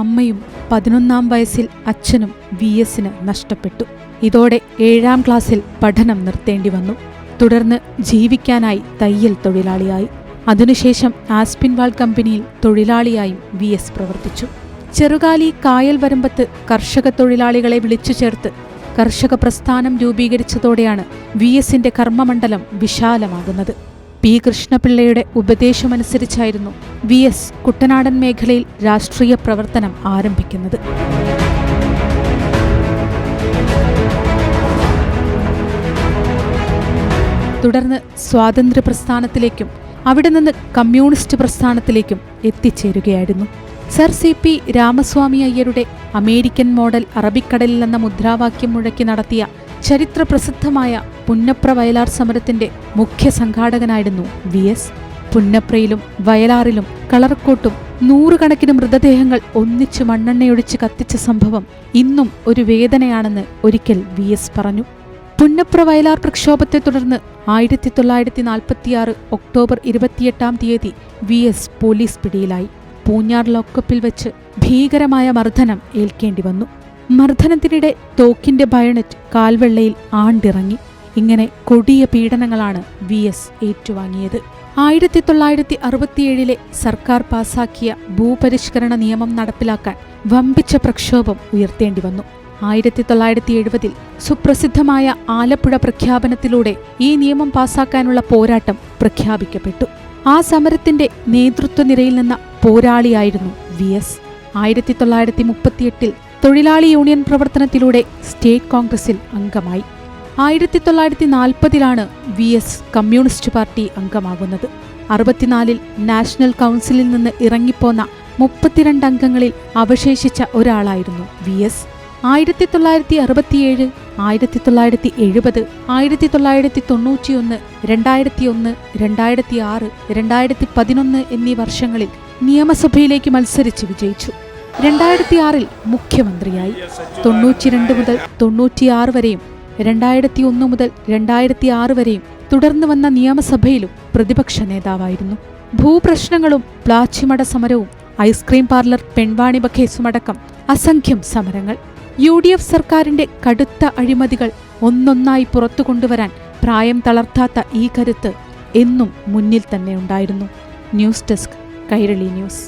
അമ്മയും 11ാം വയസ്സിൽ അച്ഛനും VSന് നഷ്ടപ്പെട്ടു. ഇതോടെ 7ാം ക്ലാസ്സിൽ പഠനം നിർത്തേണ്ടി വന്നു. തുടർന്ന് ജീവിക്കാനായി തയ്യൽ തൊഴിലാളിയായി. അതിനുശേഷം ആസ്പിൻവാൾ കമ്പനിയിൽ തൊഴിലാളിയായും VS പ്രവർത്തിച്ചു. ചെറുകാലി കായൽ വരമ്പത്ത് കർഷക തൊഴിലാളികളെ വിളിച്ചു ചേർത്ത് കർഷക പ്രസ്ഥാനം രൂപീകരിച്ചതോടെയാണ് VSന്റെ കർമ്മമണ്ഡലം വിശാലമാകുന്നത്. P. കൃഷ്ണപിള്ളയുടെ ഉപദേശമനുസരിച്ചായിരുന്നു VS കുട്ടനാടൻ മേഖലയിൽ രാഷ്ട്രീയ പ്രവർത്തനം ആരംഭിക്കുന്നത്. തുടർന്ന് സ്വാതന്ത്ര്യ പ്രസ്ഥാനത്തിലേക്കും അവിടെ നിന്ന് കമ്മ്യൂണിസ്റ്റ് പ്രസ്ഥാനത്തിലേക്കും എത്തിച്ചേരുകയായിരുന്നു. സർ CP രാമസ്വാമി അയ്യരുടെ അമേരിക്കൻ മോഡൽ അറബിക്കടലിൽ എന്ന മുദ്രാവാക്യം മുഴക്കി നടത്തിയ ചരിത്രപ്രസിദ്ധമായ പുന്നപ്ര വയലാർ സമരത്തിന്റെ മുഖ്യ സംഘാടകനായിരുന്നു VS. പുന്നപ്രയിലും വയലാറിലും കളർക്കോട്ടും 100 കണക്കിന് മൃതദേഹങ്ങൾ ഒന്നിച്ചു മണ്ണെണ്ണയൊഴിച്ച് കത്തിച്ച സംഭവം ഇന്നും ഒരു വേദനയാണെന്ന് ഒരിക്കൽ VS പറഞ്ഞു. പുന്നപ്ര വയലാർ പ്രക്ഷോഭത്തെ തുടർന്ന് 1946 ഒക്ടോബർ 28-ാം തീയതി VS പോലീസ് പിടിയിലായി. പൂഞ്ഞാർ ലോക്കപ്പിൽ വെച്ച് ഭീകരമായ മർദ്ദനം ഏൽക്കേണ്ടി വന്നു. മർദ്ദനത്തിനിടെ തോക്കിന്റെ ബയണറ്റ് കാൽവെള്ളയിൽ ആണ്ടിറങ്ങി. ഇങ്ങനെ കൊടിയ പീഡനങ്ങളാണ് VS ഏറ്റുവാങ്ങിയത്. 1967 സർക്കാർ പാസാക്കിയ ഭൂപരിഷ്കരണ നിയമം നടപ്പിലാക്കാൻ വമ്പിച്ച പ്രക്ഷോഭം ഉയർത്തേണ്ടി വന്നു. 1970 സുപ്രസിദ്ധമായ ആലപ്പുഴ പ്രഖ്യാപനത്തിലൂടെ ഈ നിയമം പാസാക്കാനുള്ള പോരാട്ടം പ്രഖ്യാപിക്കപ്പെട്ടു. ആ സമരത്തിന്റെ നേതൃത്വനിരയിൽ നിന്ന പോരാളിയായിരുന്നു VS. 1938 തൊഴിലാളി യൂണിയൻ പ്രവർത്തനത്തിലൂടെ സ്റ്റേറ്റ് കോൺഗ്രസിൽ അംഗമായി. 1940 VS കമ്മ്യൂണിസ്റ്റ് പാർട്ടി അംഗമാകുന്നത്. 64 നാഷണൽ കൗൺസിലിൽ നിന്ന് ഇറങ്ങിപ്പോന്ന 32 അംഗങ്ങളിൽ അവശേഷിച്ച ഒരാളായിരുന്നു VS. 1967, 1970, 1991, 2001, 2006, 2011 എന്നീ വർഷങ്ങളിൽ നിയമസഭയിലേക്ക് മത്സരിച്ച് വിജയിച്ചു. 2006 മുഖ്യമന്ത്രിയായി. 92 മുതൽ 96 വരെയും 2001 മുതൽ 2006 വരെയും തുടർന്നു വന്ന നിയമസഭയിലും പ്രതിപക്ഷ നേതാവായിരുന്നു. ഭൂപ്രശ്നങ്ങളും പ്ലാച്ചിമട സമരവും ഐസ്ക്രീം പാർലർ പെൺവാണിഭ കേസുമടക്കം അസംഖ്യം സമരങ്ങൾ. UDF സർക്കാരിന്റെ കടുത്ത അഴിമതികൾ ഒന്നൊന്നായി പുറത്തു കൊണ്ടുവരാൻ പ്രായം തളർത്താത്ത ഈ കരുത്ത് എന്നും മുന്നിൽ തന്നെ ഉണ്ടായിരുന്നു. News desk, Kairali news.